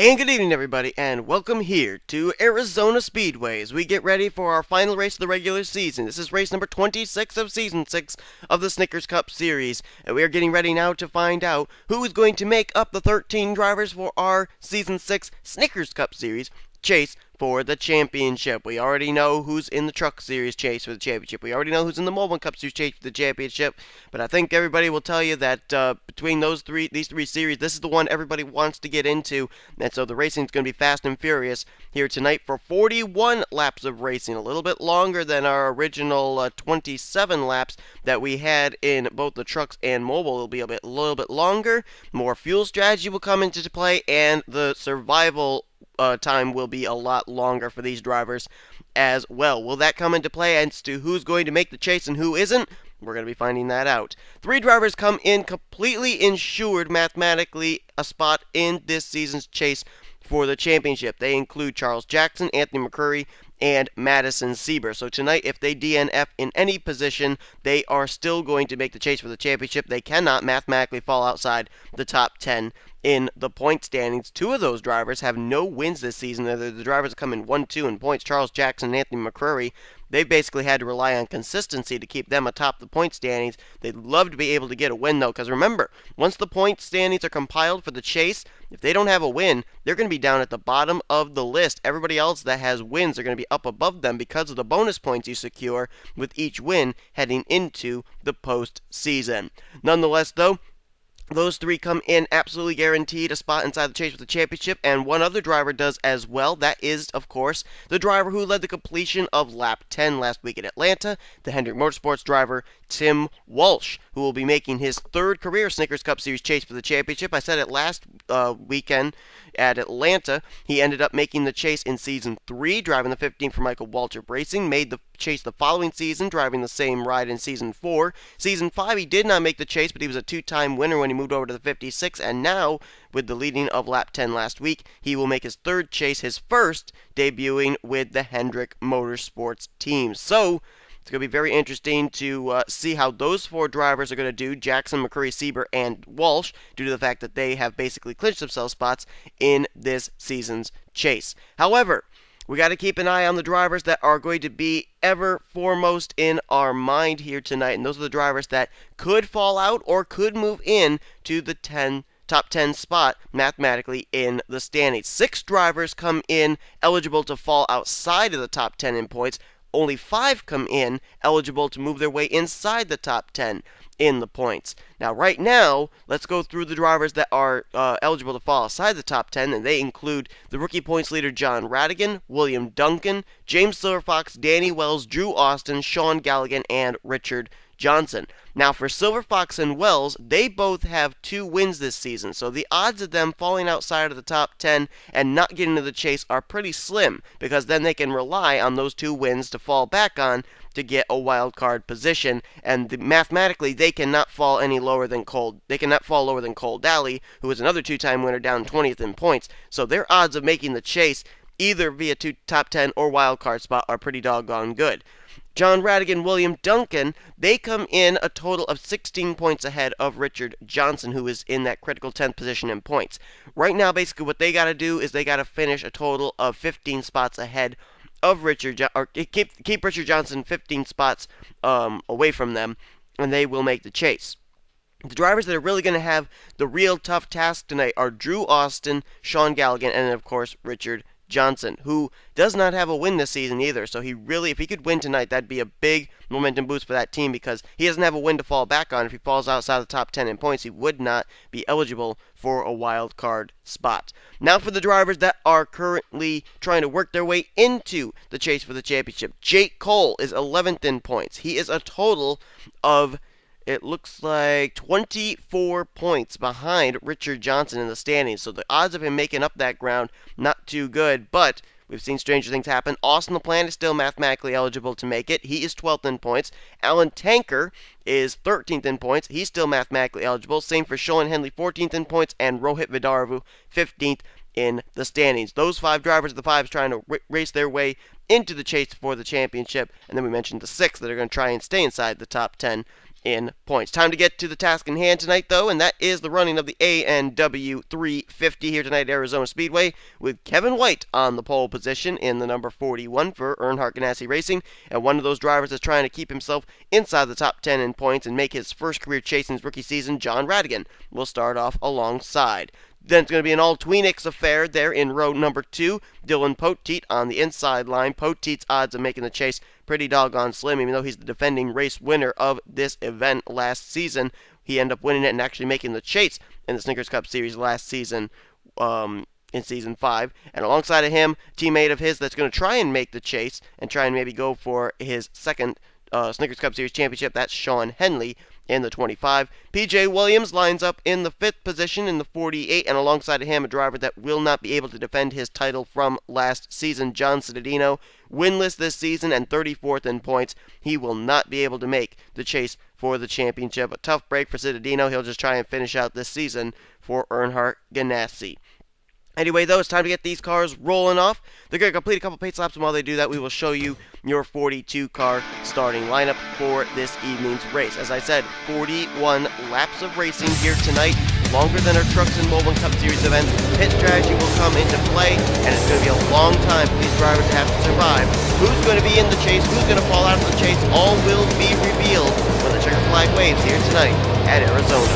And good evening, everybody, and welcome here to Arizona Speedway as we get ready for our final race of the regular season. This is race number 26 of Season 6 of the Snickers Cup Series, and we are getting ready now to find out who is going to make up the 13 drivers for our Season 6 Snickers Cup Series chase for the championship. We already know who's in the Truck Series chase for the championship. We already know who's in the Mobile Cup Series chase for the championship. But I think everybody will tell you that between these three series, this is the one everybody wants to get into. And so the racing is going to be fast and furious here tonight for 41 laps of racing. A little bit longer than our original 27 laps that we had in both the trucks and mobile. It'll be a little bit longer. More fuel strategy will come into play, and the survival time will be a lot longer for these drivers as well. Will that come into play as to who's going to make the chase and who isn't? We're going to be finding that out. 3 drivers come in completely insured mathematically a spot in this season's chase for the championship. They include Charles Jackson, Anthony McCurry, and Madison Sieber. So tonight, if they DNF in any position, they are still going to make the chase for the championship. They cannot mathematically fall outside the top 10 in the point standings. 2 of those drivers have no wins this season. They're the drivers that come in 1-2 in points. Charles Jackson and Anthony McCurry, they've basically had to rely on consistency to keep them atop the point standings. They'd love to be able to get a win, though, because remember, once the point standings are compiled for the chase, if they don't have a win, they're going to be down at the bottom of the list. Everybody else that has wins are going to be up above them because of the bonus points you secure with each win heading into the postseason. Nonetheless, though, those 3 come in absolutely guaranteed a spot inside the chase for the championship, and one other driver does as well. That is, of course, the driver who led the completion of lap 10 last week at Atlanta, the Hendrick Motorsports driver, Tim Walsh, who will be making his 3rd career Snickers Cup Series chase for the championship. I said it last weekend at Atlanta. He ended up making the chase in Season 3, driving the 15 for Michael Waltrip Racing, made the chase the following season, driving the same ride in Season 4. Season 5, he did not make the chase, but he was a 2-time winner when he moved over to the 56, and now, with the leading of lap 10 last week, he will make his 3rd chase, his first debuting with the Hendrick Motorsports team. So, it's going to be very interesting to see how those 4 drivers are going to do, Jackson, McCurry, Sieber, and Walsh, due to the fact that they have basically clinched themselves spots in this season's chase. However, we got to keep an eye on the drivers that are going to be ever foremost in our mind here tonight, and those are the drivers that could fall out or could move in to the top 10 spot mathematically in the standings. 6 drivers come in eligible to fall outside of the top 10 in points. Only 5 come in eligible to move their way inside the top 10 in the points. Now, right now, let's go through the drivers that are eligible to fall outside the top 10, and they include the rookie points leader John Radigan, William Duncan, James Silverfox, Danny Wells, Drew Austin, Sean Galligan, and Richard Johnson. Now, for Silverfox and Wells, they both have 2 wins this season, so the odds of them falling outside of the top 10 and not getting to the chase are pretty slim, because then they can rely on those 2 wins to fall back on to get a wild card position, and mathematically they cannot fall any lower than Cole. They cannot fall lower than Cole Daly, who is another 2-time winner, down 20th in points. So their odds of making the chase, either via 2 top 10 or wild card spot, are pretty doggone good. John Radigan, William Duncan, they come in a total of 16 points ahead of Richard Johnson, who is in that critical 10th position in points. Right now, basically, what they got to do is they got to finish a total of 15 spots ahead of keep Richard Johnson 15 spots away from them, and they will make the chase. The drivers that are really going to have the real tough task tonight are Drew Austin, Sean Galligan, and, of course, Richard Johnson, who does not have a win this season either. So if he could win tonight, that'd be a big momentum boost for that team, because he doesn't have a win to fall back on. If he falls outside the top 10 in points, he would not be eligible for a wild card spot. Now for the drivers that are currently trying to work their way into the chase for the championship. Jake Cole is 11th in points. He is a total of, it looks like, 24 points behind Richard Johnson in the standings. So the odds of him making up that ground, not too good, but we've seen stranger things happen. Austin LaPlante is still mathematically eligible to make it. He is 12th in points. Alan Tanker is 13th in points. He's still mathematically eligible. Same for Sean Henley, 14th in points, and Rohit Vidaravu, 15th in the standings. Those 5 drivers are the 5s trying to race their way into the chase for the championship. And then we mentioned the 6 that are going to try and stay inside the top 10 in points. Time to get to the task in hand tonight, though, and that is the running of the ANW 350 here tonight at Arizona Speedway, with Kevin White on the pole position in the number 41 for Earnhardt Ganassi Racing, and one of those drivers that's trying to keep himself inside the top 10 in points and make his first career chase in his rookie season, John Radigan, will start off alongside. Then it's going to be an all-Tweenix affair there in row number 2. Dylan Poteet on the inside line. Poteet's odds of making the chase pretty doggone slim, even though he's the defending race winner of this event last season. He ended up winning it and actually making the chase in the Snickers Cup Series last season in Season 5. And alongside of him, a teammate of his that's going to try and make the chase and try and maybe go for his second Snickers Cup Series Championship. That's Sean Henley in the 25. PJ Williams lines up in the 5th position in the 48, and alongside of him, a driver that will not be able to defend his title from last season, John Cittadino, winless this season and 34th in points. He will not be able to make the chase for the championship. A tough break for Cittadino. He'll just try and finish out this season for Earnhardt Ganassi. Anyway, though, it's time to get these cars rolling off. They're going to complete a couple pace laps, and while they do that, we will show you your 42-car starting lineup for this evening's race. As I said, 41 laps of racing here tonight, longer than our Trucks and Mobile Cup Series events. Pit strategy will come into play, and it's going to be a long time for these drivers to have to survive. Who's going to be in the chase, who's going to fall out of the chase, all will be revealed when the checker flag waves here tonight at Arizona.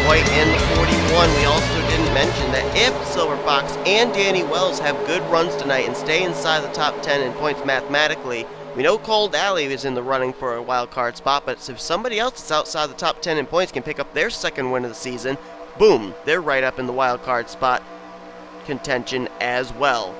White in the 41. We also didn't mention that if Silver Fox and Danny Wells have good runs tonight and stay inside the top 10 in points mathematically, we know Cold Alley is in the running for a wild card spot, but if somebody else that's outside the top 10 in points can pick up their second win of the season, boom, they're right up in the wild card spot contention as well.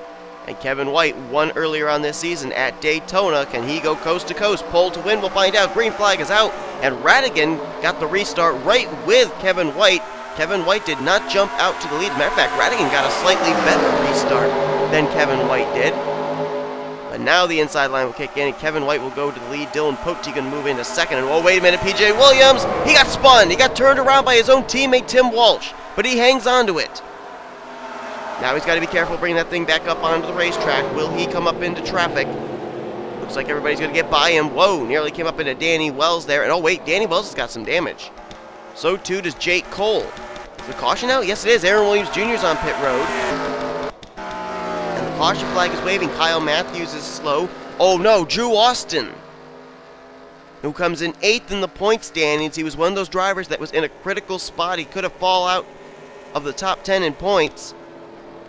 And Kevin White won earlier on this season at Daytona. Can he go coast to coast? Pole to win, we'll find out. Green flag is out, and Radigan got the restart right with Kevin White. Kevin White did not jump out to the lead. As a matter of fact, Radigan got a slightly better restart than Kevin White did. But now the inside line will kick in, and Kevin White will go to the lead. Dylan Poteet can move into second. And oh, wait a minute, PJ Williams, he got spun. He got turned around by his own teammate, Tim Walsh, but he hangs on to it. Now he's got to be careful bringing that thing back up onto the racetrack. Will he come up into traffic? Looks like everybody's going to get by him. Whoa, nearly came up into Danny Wells there. And oh wait, Danny Wells has got some damage. So too does Jake Cole. Is the caution out? Yes it is. Aaron Williams Jr. is on pit road. And the caution flag is waving. Kyle Matthews is slow. Oh no, Drew Austin, who comes in 8th in the point standings. He was one of those drivers that was in a critical spot. He could have fallen out of the top 10 in points.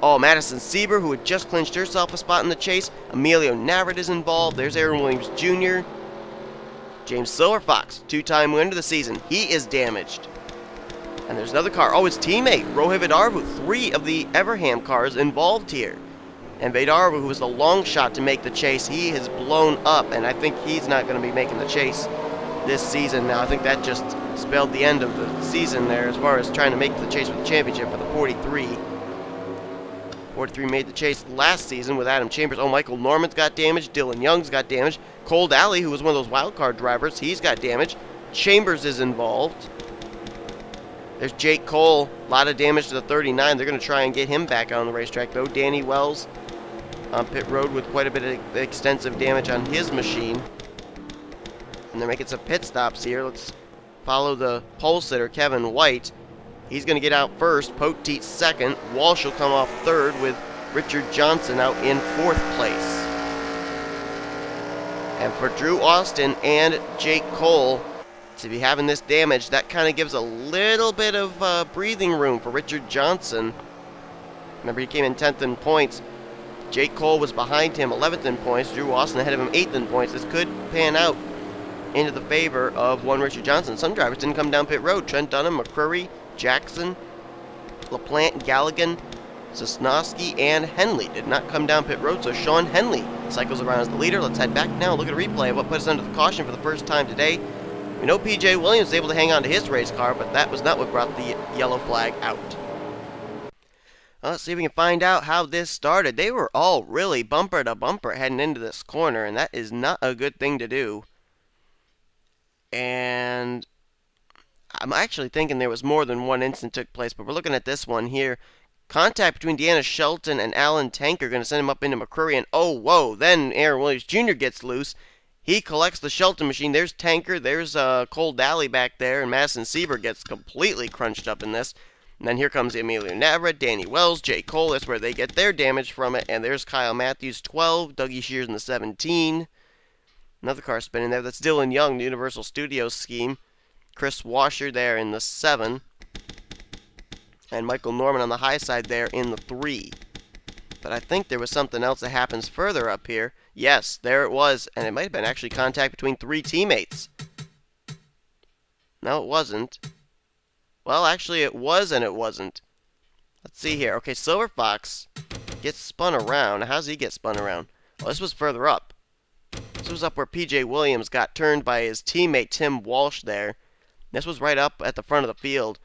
Oh, Madison Sieber, who had just clinched herself a spot in the chase. Emilio Navarrete is involved. There's Aaron Williams Jr. James Silverfox, 2-time winner of the season. He is damaged. And there's another car. Oh, his teammate, Rohit Vidarvu. 3 of the Everham cars involved here. And Vidarvu, who was the long shot to make the chase, he has blown up. And I think he's not going to be making the chase this season now. I think that just spelled the end of the season there as far as trying to make the chase for the championship for the 43. 43 made the chase last season with Adam Chambers. Oh, Michael Norman's got damaged. Dylan Young's got damaged. Cold Alley, who was one of those wild card drivers, he's got damage. Chambers is involved. There's Jake Cole. A lot of damage to the 39. They're going to try and get him back on the racetrack, though. Danny Wells on pit road with quite a bit of extensive damage on his machine. And they're making some pit stops here. Let's follow the pole sitter, Kevin White. He's going to get out first. Poteet second. Walsh will come off third with Richard Johnson out in 4th place. And for Drew Austin and Jake Cole to be having this damage, that kind of gives a little bit of breathing room for Richard Johnson. Remember, he came in 10th in points. Jake Cole was behind him, 11th in points. Drew Austin ahead of him, 8th in points. This could pan out into the favor of one Richard Johnson. Some drivers didn't come down pit road. Trent Dunham, McCrory, Jackson, LaPlante, Galligan, Sosnowski, and Henley did not come down pit road, so Sean Henley cycles around as the leader. Let's head back now and look at a replay of what put us under the caution for the first time today. We know P.J. Williams was able to hang on to his race car, but that was not what brought the yellow flag out. Well, let's see if we can find out how this started. They were all really bumper to bumper heading into this corner, and that is not a good thing to do. And I'm actually thinking there was more than one incident took place, but we're looking at this one here. Contact between Deanna Shelton and Alan Tanker, going to send him up into McCrory, and oh, whoa, then Aaron Williams Jr. gets loose. He collects the Shelton machine. There's Tanker, there's Cole Daly back there, and Madison Sieber gets completely crunched up in this. And then here comes Emilio Navra, Danny Wells, Jay Cole, that's where they get their damage from it, and there's Kyle Matthews, 12, Dougie Shears in the 17. Another car spinning there, that's Dylan Young, the Universal Studios scheme. Chris Washer there in the 7. And Michael Norman on the high side there in the 3. But I think there was something else that happens further up here. Yes, there it was. And it might have been actually contact between 3 teammates. No, it wasn't. Well, actually it was and it wasn't. Let's see here. Okay, Silver Fox gets spun around. How does he get spun around? Well, this was further up. This was up where P.J. Williams got turned by his teammate Tim Walsh there. This was right up at the front of the field.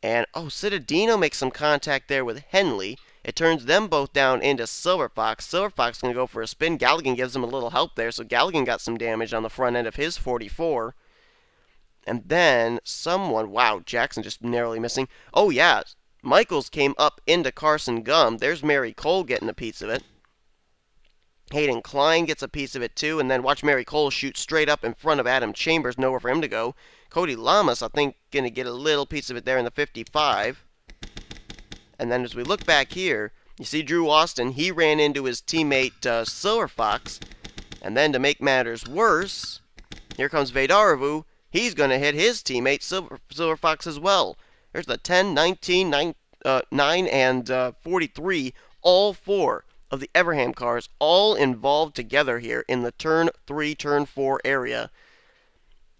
And, oh, Citadino makes some contact there with Henley. It turns them both down into Silver Fox. Silver Fox is going to go for a spin. Galligan gives him a little help there, so Galligan got some damage on the front end of his 44. And then someone, wow, Jackson just narrowly missing. Oh, yeah, Michaels came up into Carson Gum. There's Mary Cole getting a piece of it. Hayden Klein gets a piece of it too, and then watch Mary Cole shoot straight up in front of Adam Chambers, nowhere for him to go. Cody Lamas, I think, going to get a little piece of it there in the 55. And then as we look back here, you see Drew Austin, he ran into his teammate Silver Fox. And then to make matters worse, here comes Vedaravu. He's going to hit his teammate Silver Fox as well. There's the 10, 19, 9, and 43, all 4 of the Everham cars all involved together here in the turn 3, turn 4 area.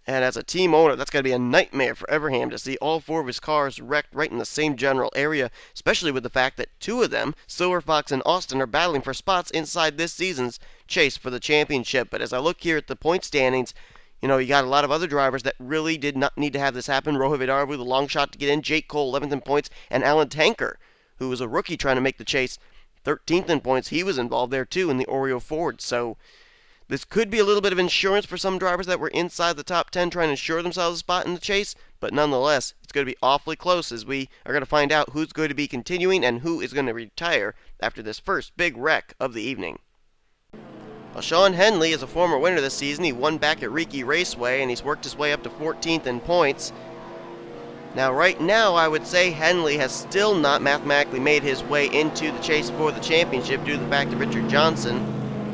And as a team owner, that's got to be a nightmare for Everham to see all 4 of his cars wrecked right in the same general area, especially with the fact that 2 of them, Silver Fox and Austin, are battling for spots inside this season's chase for the championship. But as I look here at the point standings, you know, you got a lot of other drivers that really did not need to have this happen. Rohit Vidarvu, the long shot to get in, Jake Cole, 11th in points, and Alan Tanker, who was a rookie trying to make the chase, 13th in points. He was involved there too in the Oreo Ford. So this could be a little bit of insurance for some drivers that were inside the top 10 trying to ensure themselves a spot in the chase. But nonetheless, it's going to be awfully close as we are going to find out who's going to be continuing and who is going to retire after this first big wreck of the evening. Well, Sean Henley is a former winner this season. He won back at Riki Raceway and he's worked his way up to 14th in points. Now, right now, I would say Henley has still not mathematically made his way into the chase for the championship due to the fact that Richard Johnson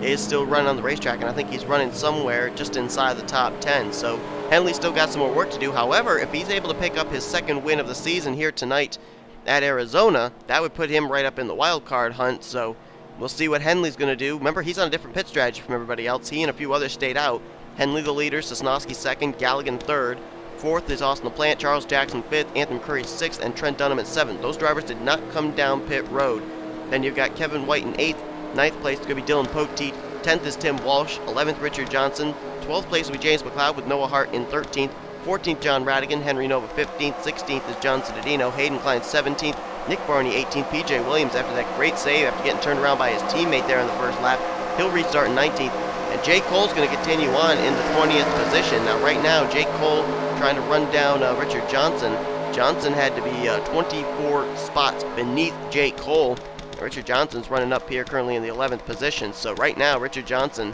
is still running on the racetrack, and I think he's running somewhere just inside the top 10. So Henley's still got some more work to do. However, if he's able to pick up his second win of the season here tonight at Arizona, that would put him right up in the wild card hunt. So we'll see what Henley's going to do. Remember, he's on a different pit strategy from everybody else. He and a few others stayed out. Henley the leader, Sosnowski second, Galligan third. 4th is Austin LaPlante, Charles Jackson 5th, Anthony Curry 6th, and Trent Dunham at 7th. Those drivers did not come down pit road. Then you've got Kevin White in 8th. 9th place is going to be Dylan Poteet. 10th is Tim Walsh. 11th, Richard Johnson. 12th place will be James McLeod with Noah Hart in 13th. 14th, John Radigan. Henry Nova 15th. 16th is John Citadino. Hayden Klein 17th. Nick Barney 18th. P.J. Williams, after that great save, after getting turned around by his teammate there in the first lap, he'll restart in 19th. And Jake Cole's going to continue on in the 20th position. Now, right now, Jake Cole trying to run down Richard Johnson. Johnson had to be 24 spots beneath Jake Cole. Richard Johnson's running up here currently in the 11th position. So right now, Richard Johnson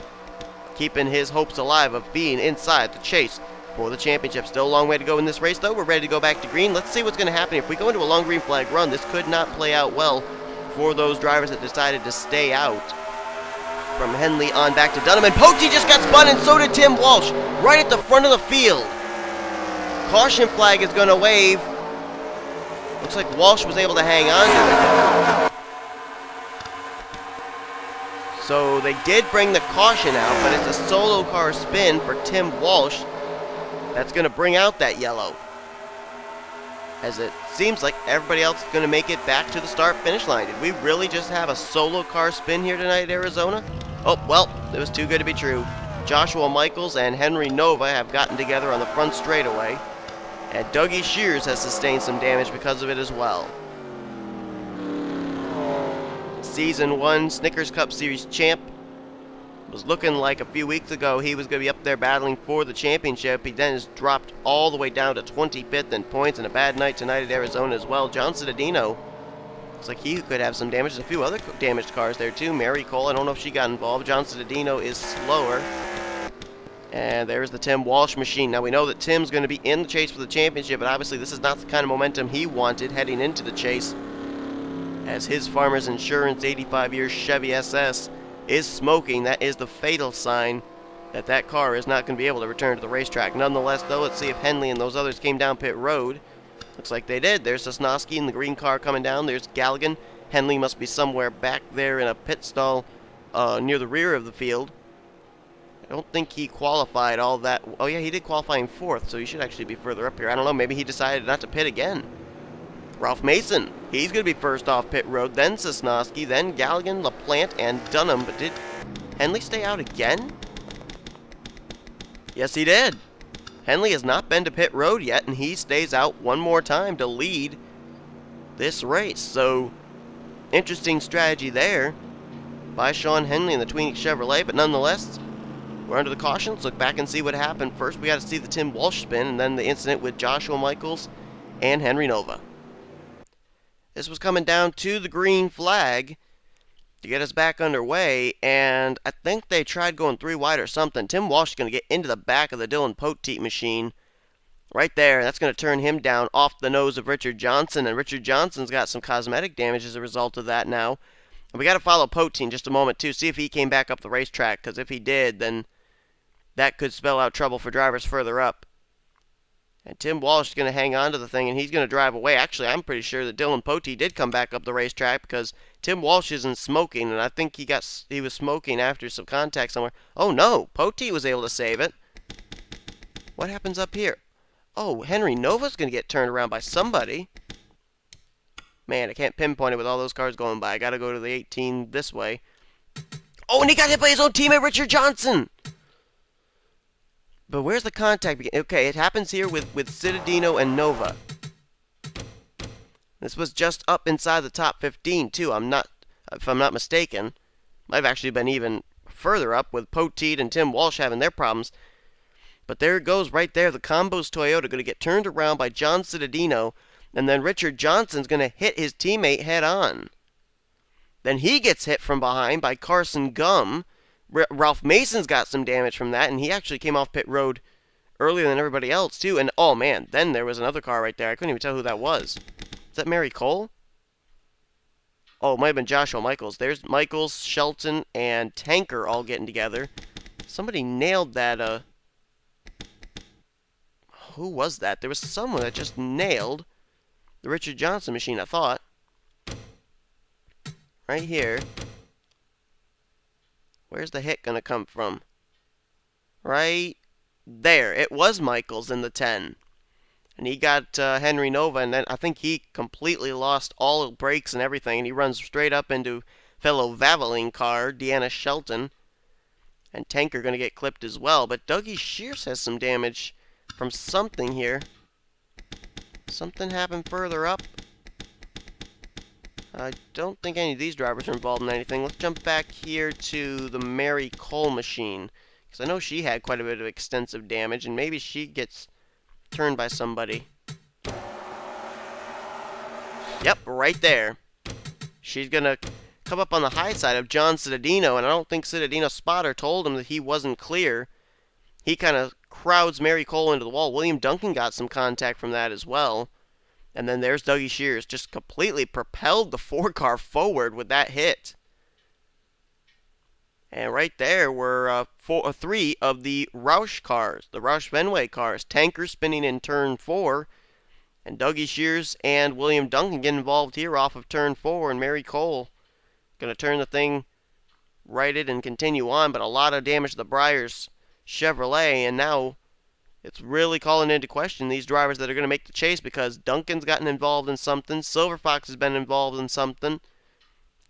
keeping his hopes alive of being inside the chase for the championship. Still a long way to go in this race, though. We're ready to go back to green. Let's see what's going to happen. If we go into a long green flag run, this could not play out well for those drivers that decided to stay out. from Henley on back to Dunham. And Pote just got spun, and so did Tim Walsh, right at the front of the field. Caution flag is going to wave. Looks like Walsh was able to hang on to it. So they did bring the caution out, but it's a solo car spin for Tim Walsh. That's going to bring out that yellow, as it seems like everybody else is going to make it back to the start-finish line. Did we really just have a solo car spin here tonight at Arizona? Oh, well, it was too good to be true. Joshua Michaels and Henry Nova have gotten together on the front straightaway, and Dougie Shears has sustained some damage because of it as well. Season 1 Snickers Cup Series champ was looking like a few weeks ago he was going to be up there battling for the championship. He then has dropped all the way down to 25th in points, and a bad night tonight at Arizona as well. John Cittadino looks like he could have some damage. There's a few other damaged cars there too. Mary Cole, I don't know if she got involved. John Cittadino is slower. And there's the Tim Walsh machine. Now we know that Tim's going to be in the chase for the championship, but obviously this is not the kind of momentum he wanted heading into the chase, as his Farmers Insurance 85-year Chevy SS is smoking. That is the fatal sign that that car is not going to be able to return to the racetrack. Nonetheless, though, let's see if Henley and those others came down pit road. Looks like they did. There's Sosnowski in the green car coming down. There's Galligan. Henley must be somewhere back there in a pit stall near the rear of the field. I don't think he qualified all that. Oh, yeah, he did qualify in 4th, so he should actually be further up here. I don't know. Maybe he decided not to pit again. Ralph Mason, he's going to be first off pit road, then Sosnowski, then Galligan, LaPlante, and Dunham. But did Henley stay out again? Yes, he did. Henley has not been to pit road yet, and he stays out one more time to lead this race. So, interesting strategy there by Sean Henley in the Tweenix Chevrolet, but nonetheless, we're under the caution. Let's look back and see what happened. First, we got to see the Tim Walsh spin, and then the incident with Joshua Michaels and Henry Nova. This was coming down to the green flag to get us back underway, and I think they tried going 3 wide or something. Tim Walsh is going to get into the back of the Dylan Poteet machine right there. That's going to turn him down off the nose of Richard Johnson, and Richard Johnson's got some cosmetic damage as a result of that now. And we got to follow Poteet in just a moment, too, see if he came back up the racetrack, because if he did, then that could spell out trouble for drivers further up. And Tim Walsh is going to hang on to the thing, and he's going to drive away. Actually, I'm pretty sure that Dylan Poteet did come back up the racetrack, because Tim Walsh isn't smoking, and I think he was smoking after some contact somewhere. Oh, no. Poteet was able to save it. What happens up here? Oh, Henry Nova's going to get turned around by somebody. Man, I can't pinpoint it with all those cars going by. I got to go to the 18 this way. Oh, and he got hit by his own teammate, Richard Johnson. But where's the contact? Okay, it happens here with Cittadino and Nova. This was just up inside the top 15, too. If I'm not mistaken. Might have actually been even further up with Poteet and Tim Walsh having their problems. But there it goes right there. The Combos Toyota going to get turned around by John Cittadino, and then Richard Johnson's going to hit his teammate head on. Then he gets hit from behind by Carson Gum. Ralph Mason's got some damage from that, and he actually came off pit road earlier than everybody else, too. And, oh, man, then there was another car right there. I couldn't even tell who that was. Is that Mary Cole? Oh, it might have been Joshua Michaels. There's Michaels, Shelton, and Tanker all getting together. Somebody nailed that, Who was that? There was someone that just nailed the Richard Johnson machine, I thought. Right here. Where's the hit going to come from? Right there. It was Michaels in the 10. And he got Henry Nova, and then I think he completely lost all brakes and everything, and he runs straight up into fellow Valvoline car, Deanna Shelton. And Tanker going to get clipped as well. But Dougie Shears has some damage from something here. Something happened further up. I don't think any of these drivers are involved in anything. Let's jump back here to the Mary Cole machine, because I know she had quite a bit of extensive damage, and maybe she gets turned by somebody. Yep, right there. She's going to come up on the high side of John Cittadino, and I don't think Cittadino's spotter told him that he wasn't clear. He kind of crowds Mary Cole into the wall. William Duncan got some contact from that as well. And then there's Dougie Shears, just completely propelled the 4 car forward with that hit. And right there were three of the Roush cars, the Roush Fenway cars. Tanker spinning in turn 4, and Dougie Shears and William Duncan get involved here off of turn 4, and Mary Cole going to turn the thing righted and continue on, but a lot of damage to the Briars Chevrolet, and now it's really calling into question these drivers that are going to make the chase, because Duncan's gotten involved in something, Silver Fox has been involved in something,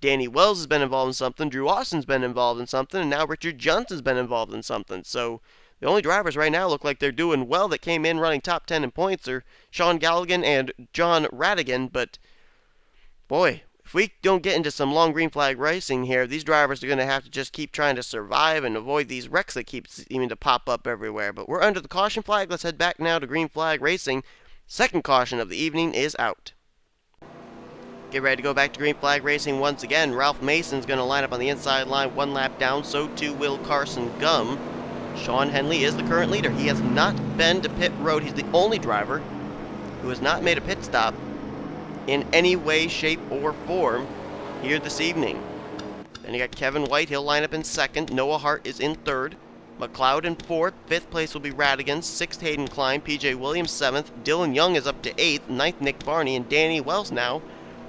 Danny Wells has been involved in something, Drew Austin's been involved in something, and now Richard Johnson's been involved in something. So the only drivers right now look like they're doing well that came in running top 10 in points are Sean Galligan and John Radigan, but boy, if we don't get into some long green flag racing here, these drivers are going to have to just keep trying to survive and avoid these wrecks that keep seeming to pop up everywhere. But we're under the caution flag. Let's head back now to green flag racing. Second caution of the evening is out. Get ready to go back to green flag racing once again. Ralph Mason's going to line up on the inside line, one lap down. So too will Carson Gum. Sean Henley is the current leader. He has not been to pit road. He's the only driver who has not made a pit stop in any way, shape, or form here this evening. Then you got Kevin White. He'll line up in second. Noah Hart is in third. McLeod in fourth. Fifth place will be Radigan. Sixth, Hayden Klein. PJ Williams, seventh. Dylan Young is up to eighth. Ninth, Nick Barney. And Danny Wells now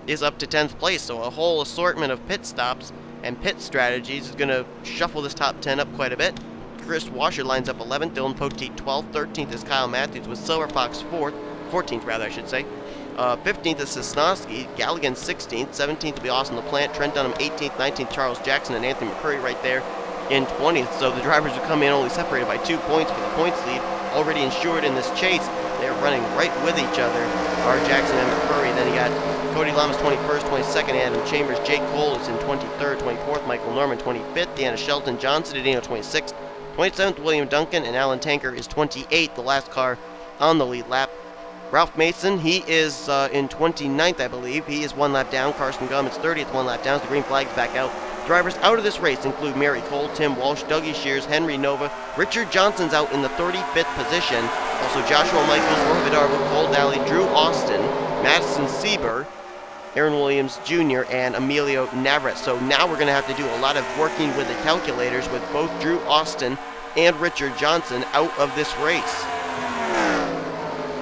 is up to 10th place. So a whole assortment of pit stops and pit strategies is going to shuffle this top 10 up quite a bit. Chris Washer lines up 11th. Dylan Poteet 12th. 13th is Kyle Matthews with Silver Fox 14th rather I should say. 15th is Sosnowski, Galligan 16th, 17th will be Austin LaPlante, Trent Dunham 18th, 19th Charles Jackson, and Anthony McCurry right there in 20th. So the drivers who come in only separated by 2 points for the points lead, already insured in this chase. They're running right with each other, R. Jackson and McCurry. Then you got Cody Lamas 21st, 22nd, Adam Chambers, Jake Cole is in 23rd, 24th, Michael Norman 25th, Deanna Shelton, John Citadino 26th, 27th, William Duncan, and Alan Tanker is 28th, the last car on the lead lap. Ralph Mason, he is in 29th, I believe. He is one lap down. Carson Gum is 30th, one lap down. So the green flag's back out. Drivers out of this race include Mary Cole, Tim Walsh, Dougie Shears, Henry Nova. Richard Johnson's out in the 35th position. Also Joshua Michaels, Rohit Darwood, Cole Daly, Drew Austin, Madison Sieber, Aaron Williams Jr., and Emilio Navarrete. So now we're going to have to do a lot of working with the calculators with both Drew Austin and Richard Johnson out of this race.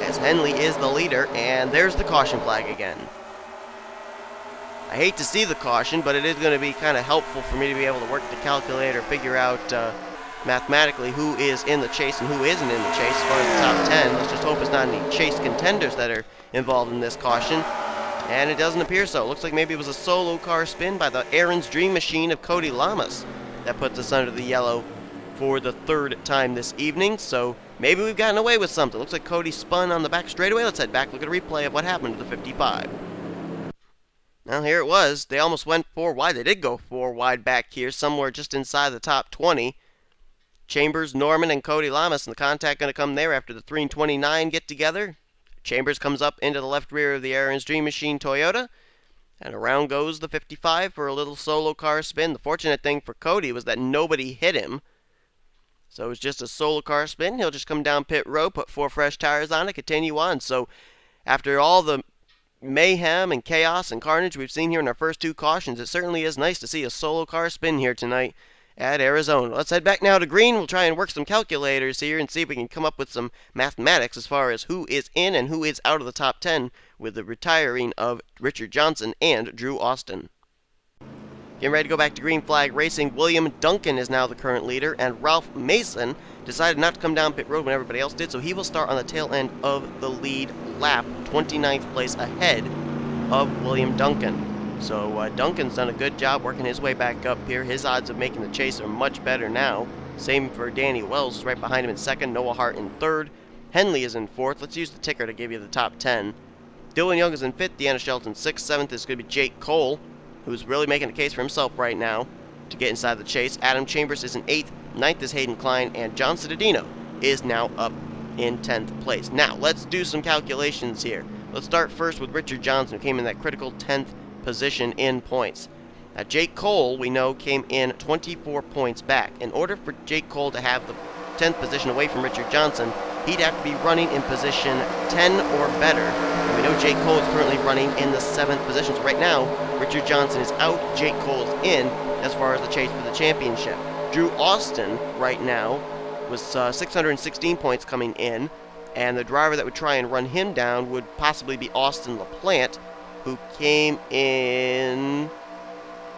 As Henley is the leader, and there's the caution flag again. I hate to see the caution, but it is going to be kind of helpful for me to be able to work the calculator, figure out mathematically who is in the chase and who isn't in the chase as far as the top 10. Let's just hope it's not any chase contenders that are involved in this caution. And it doesn't appear so. It looks like maybe it was a solo car spin by the Aaron's Dream Machine of Cody Lamas that puts us under the yellow for the third time this evening. So maybe we've gotten away with something. Looks like Cody spun on the back straightaway. Let's head back, look at a replay of what happened to the 55. Now here it was. They almost went 4 wide. They did go 4 wide back here, somewhere just inside the top 20. Chambers, Norman, and Cody Lamas, and the contact going to come there after the 3 and 29 get together. Chambers comes up into the left rear of the Aaron's Dream Machine Toyota, and around goes the 55 for a little solo car spin. The fortunate thing for Cody was that nobody hit him. So it was just a solo car spin. He'll just come down pit road, put 4 fresh tires on it, continue on. So after all the mayhem and chaos and carnage we've seen here in our first 2 cautions, it certainly is nice to see a solo car spin here tonight at Arizona. Let's head back now to green. We'll try and work some calculators here and see if we can come up with some mathematics as far as who is in and who is out of the top 10 with the retiring of Richard Johnson and Drew Austin. Getting ready to go back to green flag racing. William Duncan is now the current leader, and Ralph Mason decided not to come down pit road when everybody else did, so he will start on the tail end of the lead lap, 29th place ahead of William Duncan. So Duncan's done a good job working his way back up here. His odds of making the chase are much better now. Same for Danny Wells, who's right behind him in second. Noah Hart in third. Henley is in fourth. Let's use the ticker to give you the top 10. Dylan Young is in fifth. Deanna Shelton sixth. Seventh is going to be Jake Cole, who's really making a case for himself right now to get inside the chase. Adam Chambers is in 8th, 9th is Hayden Klein, and John Citadino is now up in 10th place. Now, let's do some calculations here. Let's start first with Richard Johnson, who came in that critical 10th position in points. Now, Jake Cole, we know, came in 24 points back. In order for Jake Cole to have the 10th position away from Richard Johnson, he'd have to be running in position 10 or better. And we know Jake Cole is currently running in the 7th position. So right now, Richard Johnson is out, Jake Cole is in. as far as the chase for the championship. Drew Austin, right now, was 616 points coming in, and the driver that would try and run him down would possibly be Austin LaPlante, who came in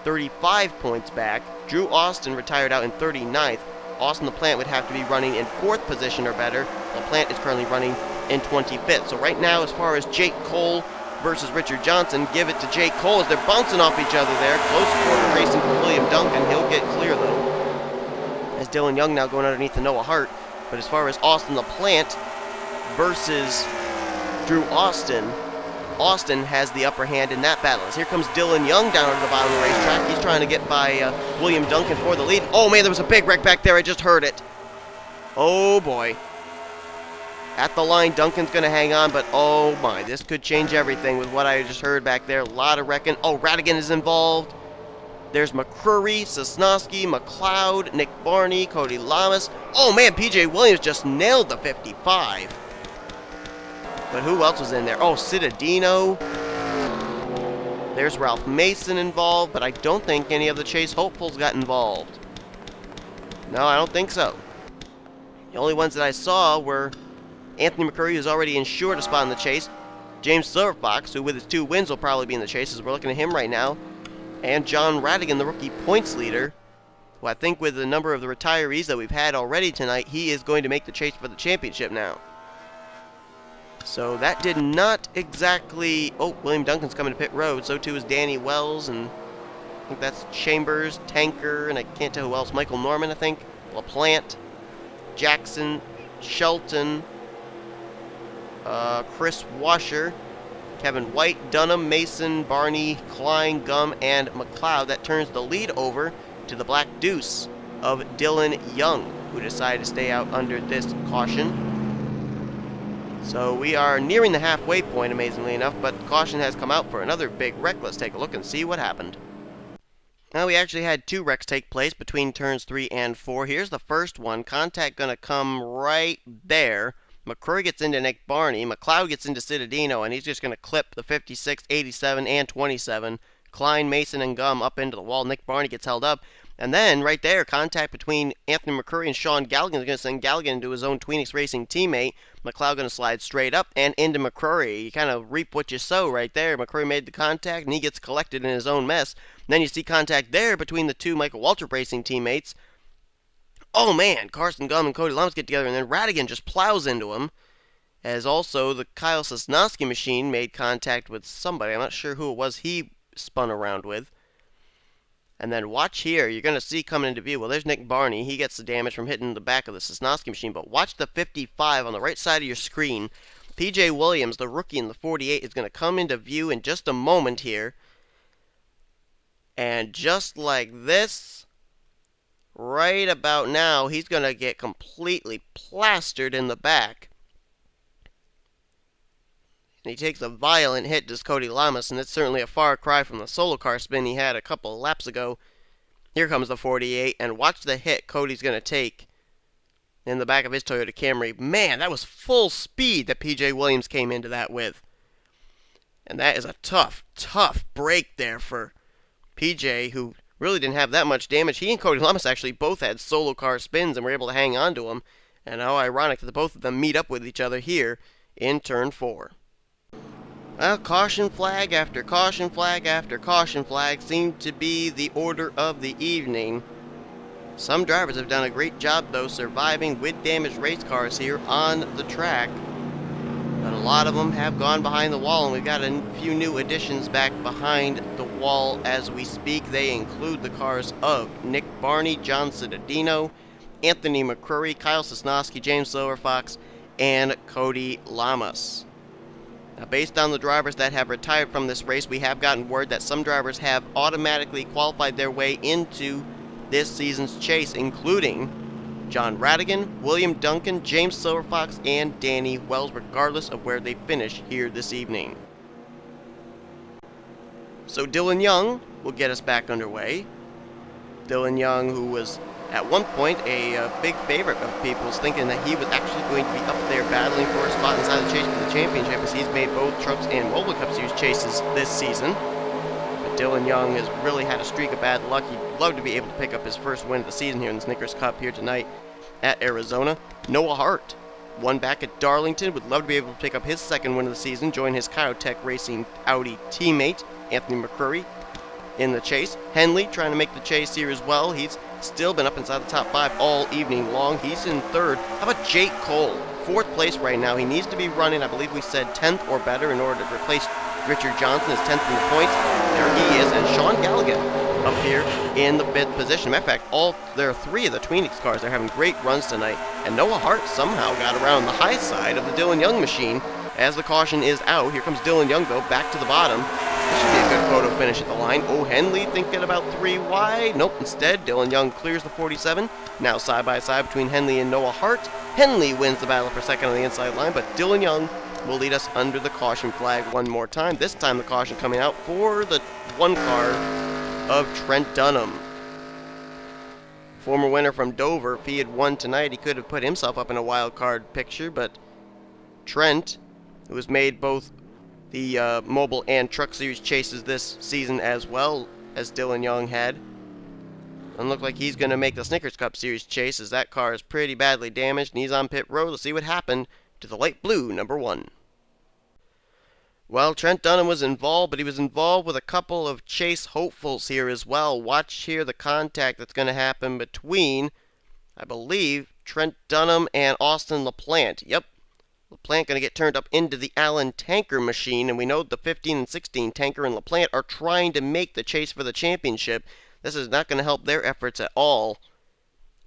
35 points back. Drew Austin retired out in 39th. Austin LaPlante would have to be running in 4th position or better. LaPlante is currently running in 25th. So right now, as far as Jake Cole versus Richard Johnson, give it to Jake Cole as they're bouncing off each other there. Close quarter racing for William Duncan. He'll get clear, though, as Dylan Young now going underneath the Noah Hart. But as far as Austin LaPlante versus Drew Austin, Austin has the upper hand in that battle. As here comes Dylan Young down to the bottom of the racetrack. He's trying to get by William Duncan for the lead. Oh man, there was a big wreck back there. I just heard it. Oh boy. At the line, Duncan's going to hang on, but oh my, this could change everything with what I just heard back there. A lot of wrecking. Oh, Radigan is involved. There's McCrory, Sosnowski, McLeod, Nick Barney, Cody Lamas. Oh man, PJ Williams just nailed the 55. But who else was in there? Oh, Cittadino. There's Ralph Mason involved, but I don't think any of the Chase hopefuls got involved. No, I don't think so. The only ones that I saw were Anthony McCurry, who's already ensured a spot in the chase. James Silverfox, who with his 2 wins will probably be in the chase, as we're looking at him right now. And John Radigan, the rookie points leader, who I think with the number of the retirees that we've had already tonight, he is going to make the chase for the championship now. So that did not exactly... Oh, William Duncan's coming to pit road. So too is Danny Wells, and I think that's Chambers, Tanker, and I can't tell who else. Michael Norman, I think. LaPlante, Jackson, Shelton, Chris Washer, Kevin White, Dunham, Mason, Barney, Klein, Gum, and McLeod. That turns the lead over to the Black Deuce of Dylan Young, who decided to stay out under this caution. So we are nearing the halfway point, amazingly enough, but caution has come out for another big wreck. Let's take a look and see what happened. Now, we actually had 2 wrecks take place between turns 3 and 4. Here's the first one. Contact going to come right there. McCrory gets into Nick Barney. McLeod gets into Cittadino, and he's just going to clip the 56, 87, and 27. Klein, Mason, and Gum up into the wall. Nick Barney gets held up. And then, right there, contact between Anthony McCurry and Sean Galligan is going to send Galligan into his own Tweenix Racing teammate. McLeod going to slide straight up and into McCurry. You kind of reap what you sow right there. McCurry made the contact, and he gets collected in his own mess. And then you see contact there between the 2 Michael Waltrip Racing teammates. Oh, man, Carson Gum and Cody Lamas get together, and then Radigan just plows into him. As also, the Kyle Sosnowski machine made contact with somebody. I'm not sure who it was he spun around with. And then watch here, you're going to see coming into view, well, there's Nick Barney. He gets the damage from hitting the back of the Sosnowski machine. But watch the 55 on the right side of your screen. PJ Williams, the rookie in the 48, is going to come into view in just a moment here. And just like this, right about now, he's going to get completely plastered in the back. And he takes a violent hit to Cody Lamas, and it's certainly a far cry from the solo car spin he had a couple of laps ago. Here comes the 48, and watch the hit Cody's going to take in the back of his Toyota Camry. Man, that was full speed that PJ Williams came into that with. And that is a tough, tough break there for PJ, who really didn't have that much damage. He and Cody Lamas actually both had solo car spins and were able to hang on to him. And how ironic that both of them meet up with each other here in turn 4. Well, caution flag after caution flag after caution flag seemed to be the order of the evening. Some drivers have done a great job, though, surviving with damaged race cars here on the track. But a lot of them have gone behind the wall, and we've got a few new additions back behind the wall as we speak. They include the cars of Nick Barney, John Cittadino, Anthony McCurry, Kyle Sosnowski, James Silverfox, and Cody Lamas. Now, based on the drivers that have retired from this race, we have gotten word that some drivers have automatically qualified their way into this season's chase, including John Radigan, William Duncan, James Silverfox, and Danny Wells, regardless of where they finish here this evening. So Dylan Young will get us back underway. Dylan Young, who was at one point a big favorite of people's, thinking that he was actually going to be up there battling for a spot inside the chase for the championship, as he's made both Trucks and World Cup Series chases this season. But Dylan Young has really had a streak of bad luck. He'd love to be able to pick up his first win of the season here in the Snickers Cup here tonight at Arizona. Noah Hart won back at Darlington. Would love to be able to pick up his second win of the season. Join his Kyotech Racing Audi teammate, Anthony McCurry, in the chase. Henley trying to make the chase here as well. He's still been up inside the top 5 all evening long. He's in third. How about Jake Cole? 4th place right now. He needs to be running, I believe we said 10th or better in order to replace Richard Johnson as 10th in the points. There he is. And Sean Galligan up here in the 5th position. Matter of fact, there are 3 of the Tweenix cars. They're having great runs tonight. And Noah Hart somehow got around the high side of the Dylan Young machine as the caution is out. Here comes Dylan Young, though, back to the bottom. This should be a good photo finish at the line. Oh, Henley thinking about 3 wide. Nope, instead, Dylan Young clears the 47. Now side by side between Henley and Noah Hart. Henley wins the battle for second on the inside line, but Dylan Young will lead us under the caution flag one more time. This time the caution coming out for the 1 car of Trent Dunham. Former winner from Dover. If he had won tonight, he could have put himself up in a wild card picture, but Trent, who has made both the Mobile and Truck Series chases this season as well as Dylan Young had, doesn't look like he's going to make the Snickers Cup Series chase, as that car is pretty badly damaged and he's on pit road. Let's see what happened to the light blue number 1. Well, Trent Dunham was involved, but he was involved with a couple of chase hopefuls here as well. Watch here the contact that's going to happen between, I believe, Trent Dunham and Austin LaPlante. Yep, LaPlante going to get turned up into the Allen Tanker machine, and we know the 15 and 16 Tanker and LaPlante are trying to make the chase for the championship. This is not going to help their efforts at all.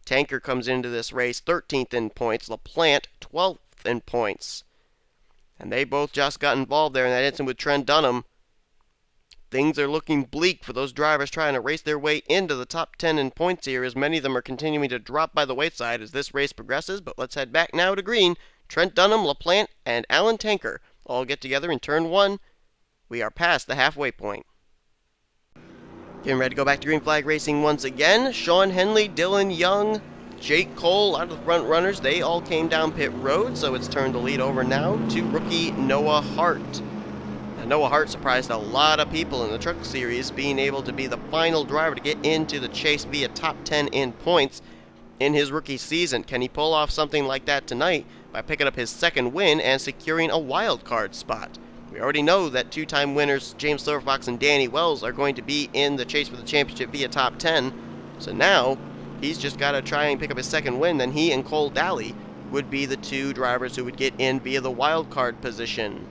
Tanker comes into this race 13th in points, LaPlante 12th in points. And they both just got involved there in that incident with Trent Dunham. Things are looking bleak for those drivers trying to race their way into the top 10 in points here, as many of them are continuing to drop by the wayside as this race progresses. But let's head back now to green. Trent Dunham, LaPlante, and Allen Tanker all get together in turn 1. We are past the halfway point. Getting ready to go back to green flag racing once again. Sean Henley, Dylan Young, Jake Cole, a lot of the front runners, they all came down pit road, so it's turned the lead over now to rookie Noah Hart. Now, Noah Hart surprised a lot of people in the Truck Series, being able to be the final driver to get into the chase via top 10 in points in his rookie season. Can he pull off something like that tonight by picking up his second win and securing a wild card spot? We already know that 2-time winners James Silverfox and Danny Wells are going to be in the chase for the championship via top 10. So now he's just got to try and pick up his second win. Then he and Cole Daly would be the 2 drivers who would get in via the wild card position.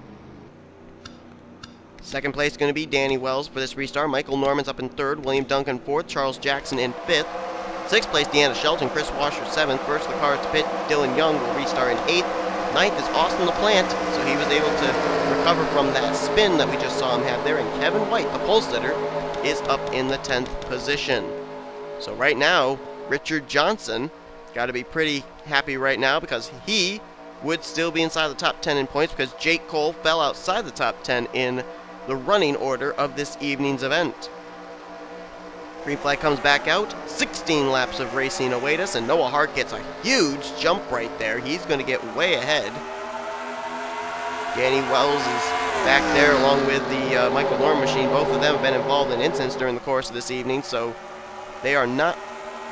Second place is going to be Danny Wells for this restart. Michael Norman's up in 3rd, William Duncan 4th, Charles Jackson in 5th. 6th place Deanna Shelton, Chris Washer 7th. First the car to pit, Dylan Young will restart in 8th. 9th is Austin LaPlante, so he was able to recover from that spin that we just saw him have there. And Kevin White, the pole sitter, is up in the 10th position. So right now, Richard Johnson got to be pretty happy right now, because he would still be inside the top 10 in points, because Jake Cole fell outside the top 10 in the running order of this evening's event. Green flag comes back out. 16 laps of racing await us, and Noah Hart gets a huge jump right there. He's going to get way ahead. Danny Wells is back there along with the Michael Norman machine. Both of them have been involved in incidents during the course of this evening, so they are not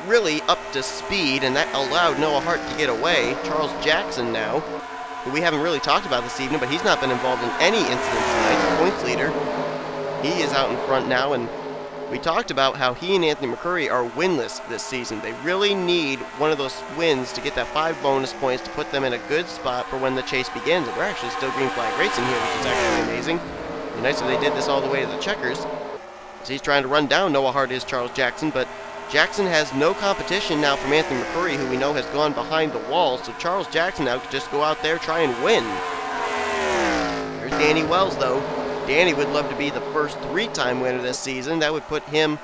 really up to speed, and that allowed Noah Hart to get away. Charles Jackson now, who we haven't really talked about this evening, but he's not been involved in any incidents tonight. The points leader, he is out in front now, and we talked about how he and Anthony McCurry are winless this season. They really need one of those wins to get that 5 bonus points to put them in a good spot for when the chase begins. And we're actually still green flag racing here, which is actually amazing. It'd be nice if they did this all the way to the checkers. So he's trying to run down Noah Hart is Charles Jackson, but Jackson has no competition now from Anthony McCurry, who we know has gone behind the wall. So Charles Jackson now could just go out there, try and win. There's Danny Wells, though. Danny would love to be the first 3-time winner this season. That would put him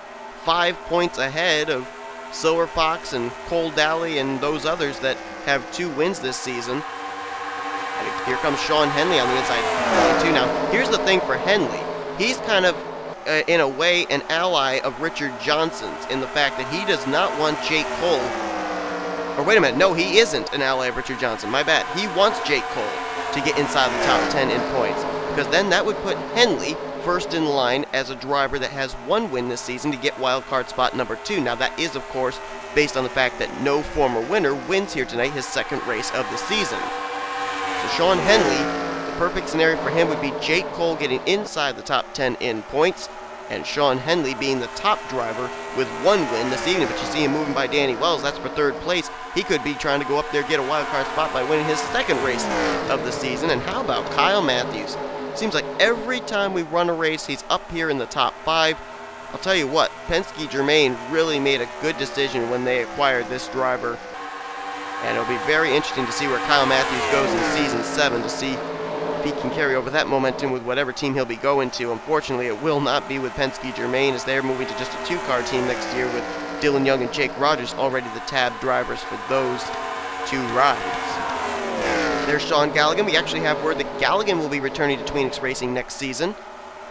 5 points ahead of Silver Fox and Cole Daly and those others that have 2 wins this season. And here comes Sean Henley on the inside, too. Now, here's the thing for Henley. He's kind of, in a way, an ally of Richard Johnson's in the fact that he does not want Jake Cole. Or wait a minute, no, he isn't an ally of Richard Johnson. My bad. He wants Jake Cole to get inside the top 10 in points, because then that would put Henley first in line as a driver that has one win this season to get wildcard spot number 2. Now that is, of course, based on the fact that no former winner wins here tonight, his second race of the season. So Sean Henley, the perfect scenario for him would be Jake Cole getting inside the top 10 in points, and Sean Henley being the top driver with one win this evening. But you see him moving by Danny Wells, that's for third place. He could be trying to go up there, get a wildcard spot by winning his second race of the season. And how about Kyle Matthews? Seems like every time we run a race, he's up here in the top 5. I'll tell you what, Penske Germain really made a good decision when they acquired this driver. And it'll be very interesting to see where Kyle Matthews goes in Season 7 to see if he can carry over that momentum with whatever team he'll be going to. Unfortunately, it will not be with Penske Germain, as they're moving to just a 2-car team next year with Dylan Young and Jake Rogers already the tab drivers for those 2 rides. There's Sean Galligan. We actually have word that Galligan will be returning to Tweenix Racing next season.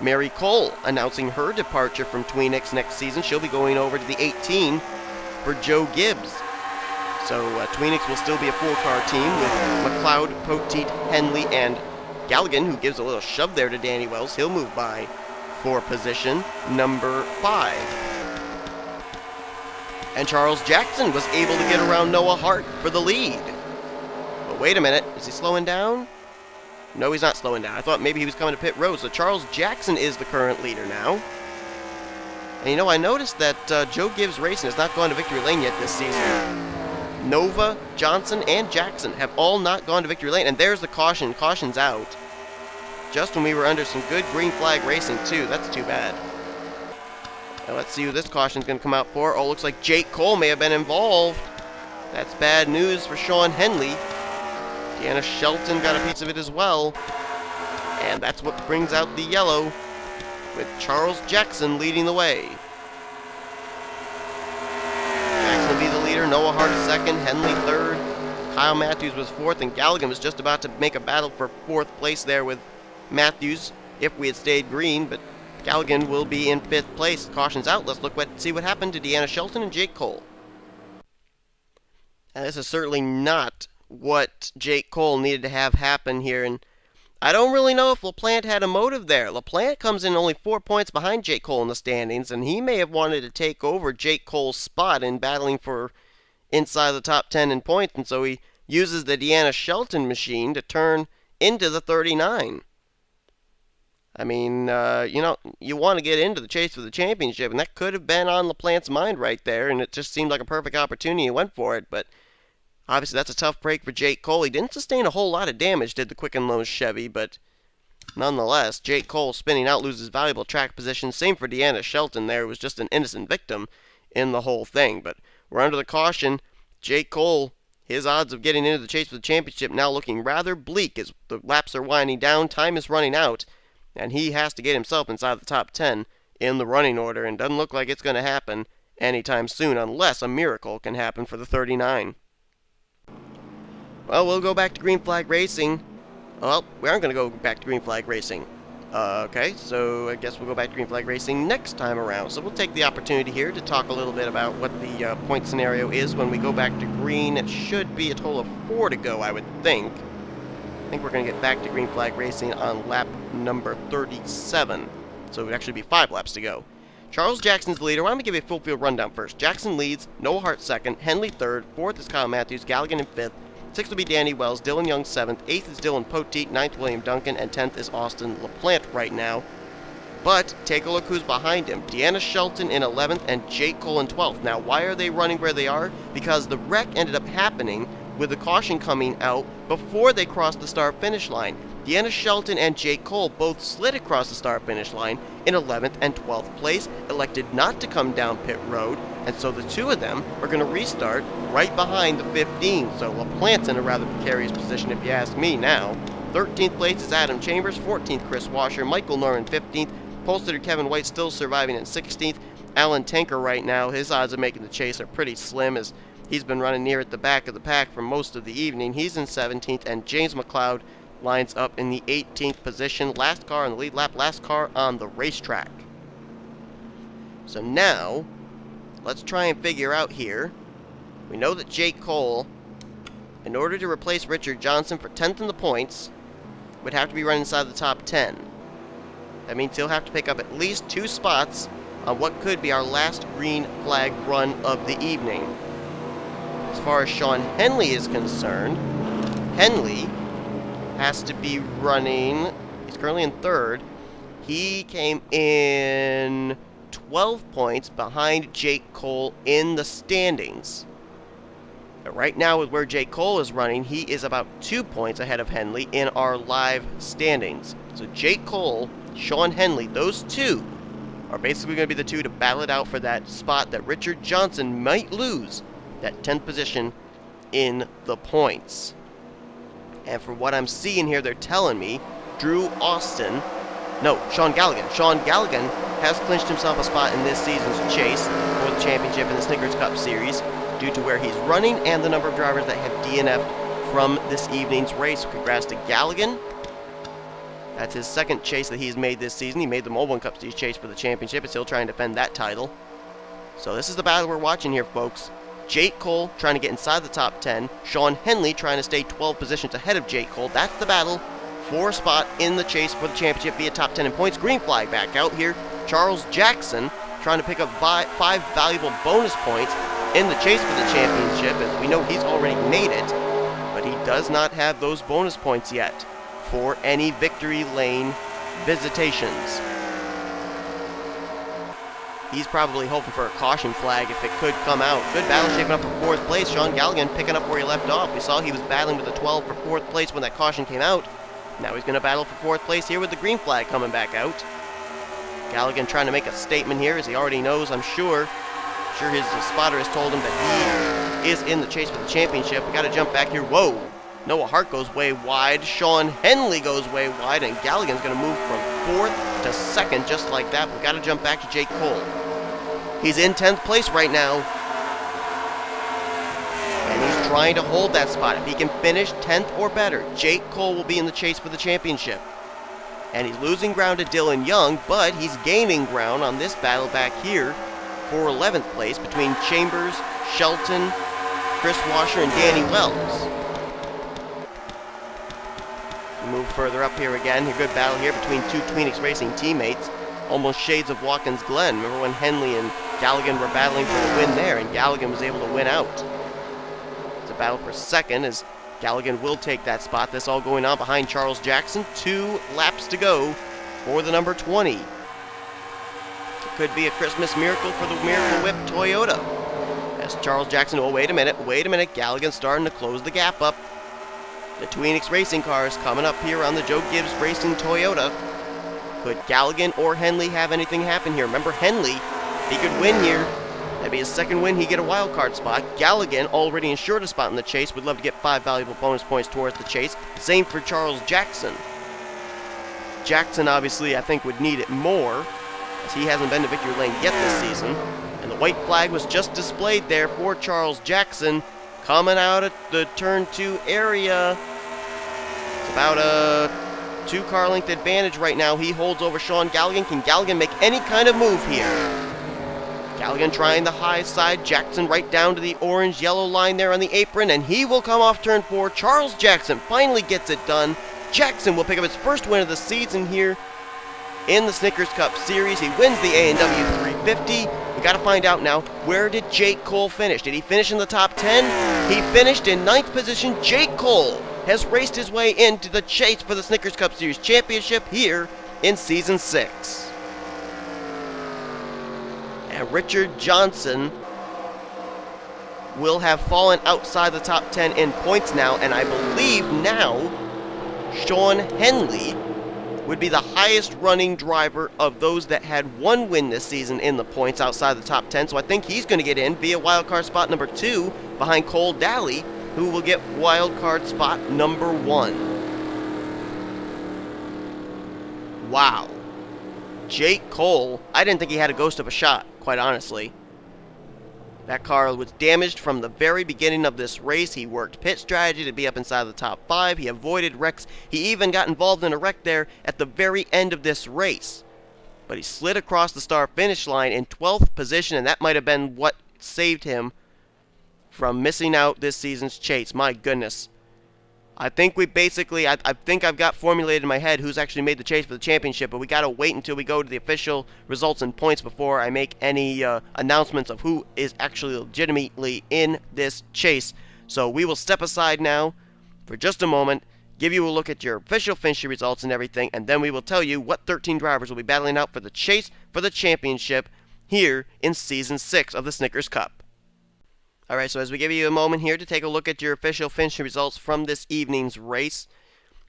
Mary Cole announcing her departure from Tweenix next season. She'll be going over to the 18 for Joe Gibbs. So Tweenix will still be a 4-car team with McLeod, Poteet, Henley, and Galligan, who gives a little shove there to Danny Wells. He'll move by for position number 5. And Charles Jackson was able to get around Noah Hart for the lead. But wait a minute, is he slowing down? No, he's not slowing down. I thought maybe he was coming to pit road. So Charles Jackson is the current leader now. And you know, I noticed that Joe Gibbs Racing has not gone to victory lane yet this season. Nova, Johnson, and Jackson have all not gone to victory lane. And there's the caution. Caution's out. Just when we were under some good green flag racing, too. That's too bad. Now let's see who this caution's going to come out for. Oh, looks like Jake Cole may have been involved. That's bad news for Sean Henley. Deanna Shelton got a piece of it as well. And that's what brings out the yellow, with Charles Jackson leading the way. Jackson will be the leader. Noah Hart is second. Henley third. Kyle Matthews was fourth. And Galligan was just about to make a battle for 4th place there with Matthews if we had stayed green, but Galligan will be in 5th place. Caution's out. Let's see what happened to Deanna Shelton and Jake Cole. And this is certainly not what Jake Cole needed to have happen here, and I don't really know if LaPlante had a motive there. LaPlante comes in only 4 points behind Jake Cole in the standings, and he may have wanted to take over Jake Cole's spot in battling for inside the top 10 in points, and so he uses the Deanna Shelton machine to turn into the 39. I mean, you know, you want to get into the chase for the championship, and that could have been on LaPlante's mind right there, and it just seemed like a perfect opportunity. He went for it, but obviously that's a tough break for Jake Cole. He didn't sustain a whole lot of damage, did the Quicken Loans Chevy, but nonetheless, Jake Cole spinning out loses valuable track position. Same for Deanna Shelton there. It was just an innocent victim in the whole thing, but we're under the caution. Jake Cole, his odds of getting into the chase for the championship now looking rather bleak as the laps are winding down, time is running out, and he has to get himself inside the top 10 in the running order, and doesn't look like it's going to happen anytime soon unless a miracle can happen for the 39. Well, we'll go back to green flag racing. Well, we aren't going to go back to green flag racing. Okay, so I guess we'll go back to green flag racing next time around. So we'll take the opportunity here to talk a little bit about what the point scenario is when we go back to green. It should be a total of 4 to go, I would think. I think we're going to get back to green flag racing on lap number 37. So it would actually be 5 laps to go. Charles Jackson's the leader. Well, I'm going to give you a full field rundown first. Jackson leads, Noah Hart second, Henley third, 4th is Kyle Matthews, Galligan in 5th, 6th will be Danny Wells, Dylan Young 7th, 8th is Dylan Poteet, 9th William Duncan, and 10th is Austin LaPlante right now. But take a look who's behind him. Deanna Shelton in 11th and Jake Cole in 12th. Now, why are they running where they are? Because the wreck ended up happening with the caution coming out before they crossed the start-finish line. Deanna Shelton and Jake Cole both slid across the start-finish line in 11th and 12th place, elected not to come down pit road, and so the 2 of them are going to restart right behind the 15. So LaPlante's in a rather precarious position if you ask me now. 13th place is Adam Chambers, 14th Chris Washer, Michael Norman 15th, pole sitter Kevin White still surviving in 16th. Alan Tanker right now, his odds of making the chase are pretty slim as he's been running near at the back of the pack for most of the evening. He's in 17th, and James McLeod lines up in the 18th position. Last car on the lead lap, last car on the racetrack. So now, let's try and figure out here. We know that Jake Cole, in order to replace Richard Johnson for 10th in the points, would have to be running inside the top 10. That means he'll have to pick up at least 2 spots on what could be our last green flag run of the evening. As far as Sean Henley is concerned, Henley has to be running, he's currently in 3rd. He came in 12 points behind Jake Cole in the standings. But right now, with where Jake Cole is running, he is about 2 points ahead of Henley in our live standings. So Jake Cole, Sean Henley, those two are basically going to be the two to battle it out for that spot that Richard Johnson might lose, that 10th position in the points. And for what I'm seeing here, they're telling me Sean Galligan. Sean Galligan has clinched himself a spot in this season's chase for the championship in the Snickers Cup Series due to where he's running and the number of drivers that have DNF'd from this evening's race. Congrats to Galligan. That's his 2nd chase that he's made this season. He made the Mobile Cup Series chase for the championship and still trying to defend that title. So this is the battle we're watching here, folks. Jake Cole trying to get inside the top 10. Sean Henley trying to stay 12 positions ahead of Jake Cole. That's the battle for a spot in the chase for the championship via top 10 in points. Green flag back out here. Charles Jackson trying to pick up 5 valuable bonus points in the chase for the championship, as we know he's already made it, but he does not have those bonus points yet for any victory lane visitations. He's probably hoping for a caution flag if it could come out. Good battle shaping up for 4th place. Sean Galligan picking up where he left off. We saw he was battling with the 12 for 4th place when that caution came out. Now he's going to battle for 4th place here with the green flag coming back out. Galligan trying to make a statement here, as he already knows, I'm sure. His spotter has told him that he is in the chase for the championship. We got to jump back here. Whoa! Noah Hart goes way wide. Sean Henley goes way wide, and Galligan's going to move from 4th to 2nd just like that. We got to jump back to Jake Cole. He's in 10th place right now, and he's trying to hold that spot. If he can finish 10th or better, Jake Cole will be in the chase for the championship. And he's losing ground to Dylan Young, but he's gaining ground on this battle back here for 11th place between Chambers, Shelton, Chris Washer, and Danny Wells. We move further up here again. A good battle here between 2 Tweenix Racing teammates. Almost shades of Watkins Glen. Remember when Henley and Galligan were battling for the win there, and Galligan was able to win out. It's a battle for 2nd as Galligan will take that spot. This all going on behind Charles Jackson. 2 laps to go for the number 20. Could be a Christmas miracle for the Miracle Whip Toyota. As Charles Jackson, oh, wait a minute, Galligan's starting to close the gap up. The Tweenix Racing cars coming up here on the Joe Gibbs Racing Toyota. Could Galligan or Henley have anything happen here? Remember, Henley, he could win here. That'd be his 2nd win, he'd get a wild card spot. Galligan, already insured a spot in the chase, would love to get 5 valuable bonus points towards the chase. Same for Charles Jackson. Jackson, obviously, I think would need it more, as he hasn't been to victory lane yet this season. And the white flag was just displayed there for Charles Jackson. Coming out at the turn 2 area. It's about a 2-car length advantage right now. He holds over Sean Galligan. Can Galligan make any kind of move here? Galligan trying the high side. Jackson right down to the orange-yellow line there on the apron, and he will come off turn 4. Charles Jackson finally gets it done. Jackson will pick up his first win of the season here in the Snickers Cup Series. He wins the A&W 350. We got to find out now, where did Jake Cole finish? Did he finish in the top 10? He finished in 9th position. Jake Cole has raced his way into the chase for the Snickers Cup Series Championship here in Season 6. And Richard Johnson will have fallen outside the top 10 in points now, and I believe now Sean Henley would be the highest running driver of those that had 1 win this season in the points outside the top 10. So I think he's going to get in via wildcard spot number 2 behind Cole Daly, who will get wildcard spot number 1. Wow. Jake Cole, I didn't think he had a ghost of a shot, quite honestly. That car was damaged from the very beginning of this race. He worked pit strategy to be up inside the top 5. He avoided wrecks. He even got involved in a wreck there at the very end of this race. But he slid across the start finish line in 12th position, and that might have been what saved him from missing out this season's chase. My goodness. I think we basically, I think I've got formulated in my head who's actually made the chase for the championship, but we got to wait until we go to the official results and points before I make any announcements of who is actually legitimately in this chase. So we will step aside now for just a moment, give you a look at your official finishing results and everything, and then we will tell you what 13 drivers will be battling out for the chase for the championship here in Season 6 of the Snickers Cup. Alright, so as we give you a moment here to take a look at your official finishing results from this evening's race,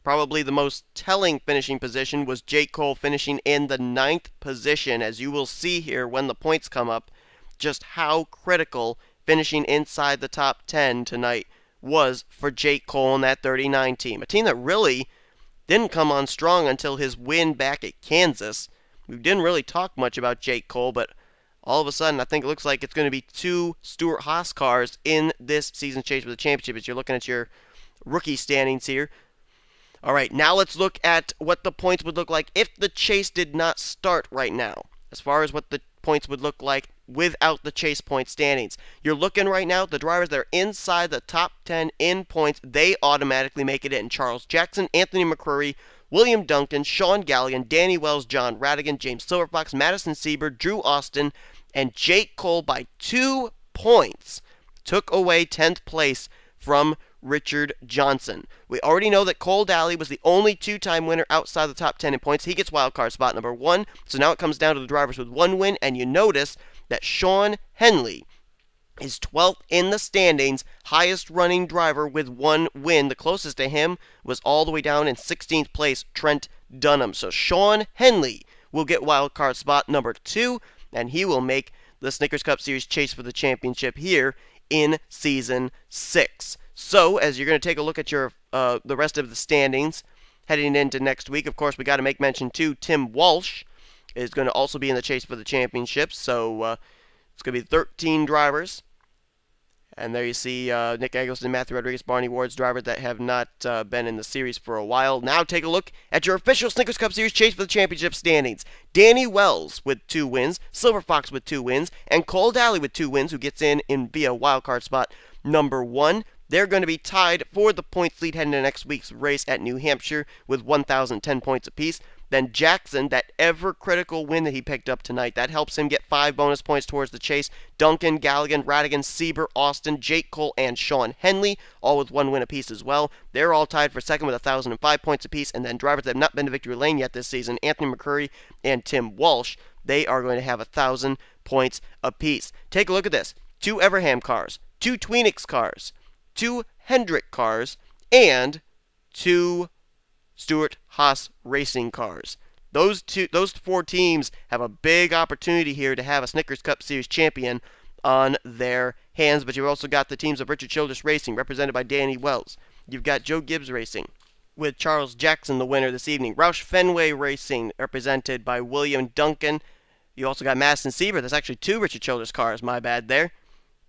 probably the most telling finishing position was Jake Cole finishing in the 9th position, as you will see here when the points come up, just how critical finishing inside the top 10 tonight was for Jake Cole and that 39 team. A team that really didn't come on strong until his win back at Kansas. We didn't really talk much about Jake Cole, but all of a sudden, I think it looks like it's going to be 2 Stewart-Haas cars in this season chase for the championship as you're looking at your rookie standings here. All right, now let's look at what the points would look like if the chase did not start right now, as far as what the points would look like without the chase point standings. You're looking right now, the drivers that are inside the top 10 in points, they automatically make it in. Charles Jackson, Anthony McCrory, William Duncan, Sean Galligan, Danny Wells, John Radigan, James Silverfox, Madison Sieber, Drew Austin, and Jake Cole by 2 points took away 10th place from Richard Johnson. We already know that Cole Daly was the only 2-time winner outside the top 10 in points. He gets wildcard spot number 1. So now it comes down to the drivers with 1 win, and you notice that Sean Henley is 12th in the standings, highest running driver with 1 win. The closest to him was all the way down in 16th place, Trent Dunham. So Sean Henley will get wildcard spot number 2, and he will make the Snickers Cup Series chase for the championship here in Season 6. So, as you're going to take a look at your the rest of the standings heading into next week, of course, we got to make mention too, Tim Walsh is going to also be in the chase for the championship. So, it's going to be 13 drivers. And there you see Nick Eggleston, Matthew Rodriguez, Barney Ward's drivers that have not been in the series for a while. Now take a look at your official Snickers Cup Series chase for the championship standings. Danny Wells with 2 wins, Silver Fox with 2 wins, and Cole Daly with 2 wins, who gets in via wildcard spot number 1. They're going to be tied for the points lead heading into next week's race at New Hampshire with 1,010 points apiece. Then Jackson, that ever-critical win that he picked up tonight, that helps him get 5 bonus points towards the chase. Duncan, Galligan, Radigan, Sieber, Austin, Jake Cole, and Sean Henley, all with 1 win apiece as well. They're all tied for second with 1,005 points apiece. And then drivers that have not been to victory lane yet this season, Anthony McCurry and Tim Walsh, they are going to have 1,000 points apiece. Take a look at this. 2 Everham cars, 2 Tweenix cars, 2 Hendrick cars, and 2 Stewart-Haas racing cars. Those 4 teams have a big opportunity here to have a Snickers Cup Series champion on their hands, but you've also got the teams of Richard Childress Racing, represented by Danny Wells. You've got Joe Gibbs Racing, with Charles Jackson the winner this evening. Roush Fenway Racing, represented by William Duncan. You also got Madison Sieber. There's actually 2 Richard Childress cars, my bad there,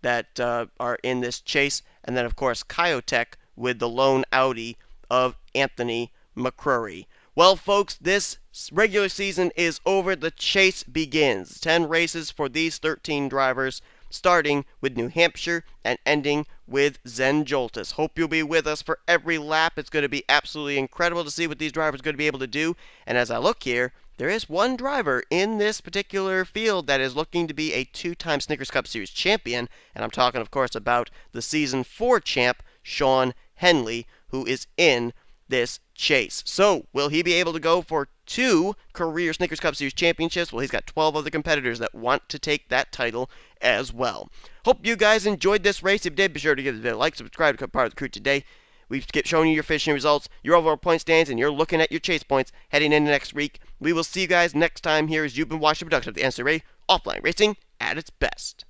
that are in this chase. And then, of course, Kyotech with the lone Audi of Anthony McCrory. Well, folks, this regular season is over. The chase begins. 10 races for these 13 drivers, starting with New Hampshire and ending with Zen Joltis. Hope you'll be with us for every lap. It's going to be absolutely incredible to see what these drivers are going to be able to do. And as I look here, there is one driver in this particular field that is looking to be a 2-time Snickers Cup Series champion, and I'm talking, of course, about the Season 4 champ, Sean Henley, who is in this chase. So, will he be able to go for 2 career Snickers Cup Series championships? Well, he's got 12 other competitors that want to take that title as well. Hope you guys enjoyed this race. If you did, be sure to give it a like, subscribe, become part of the crew today. We've shown you your finishing results, your overall point standings, and you're looking at your chase points heading into next week. We will see you guys next time here as you've been watching the production of the NNSCRA Offline Racing at its best.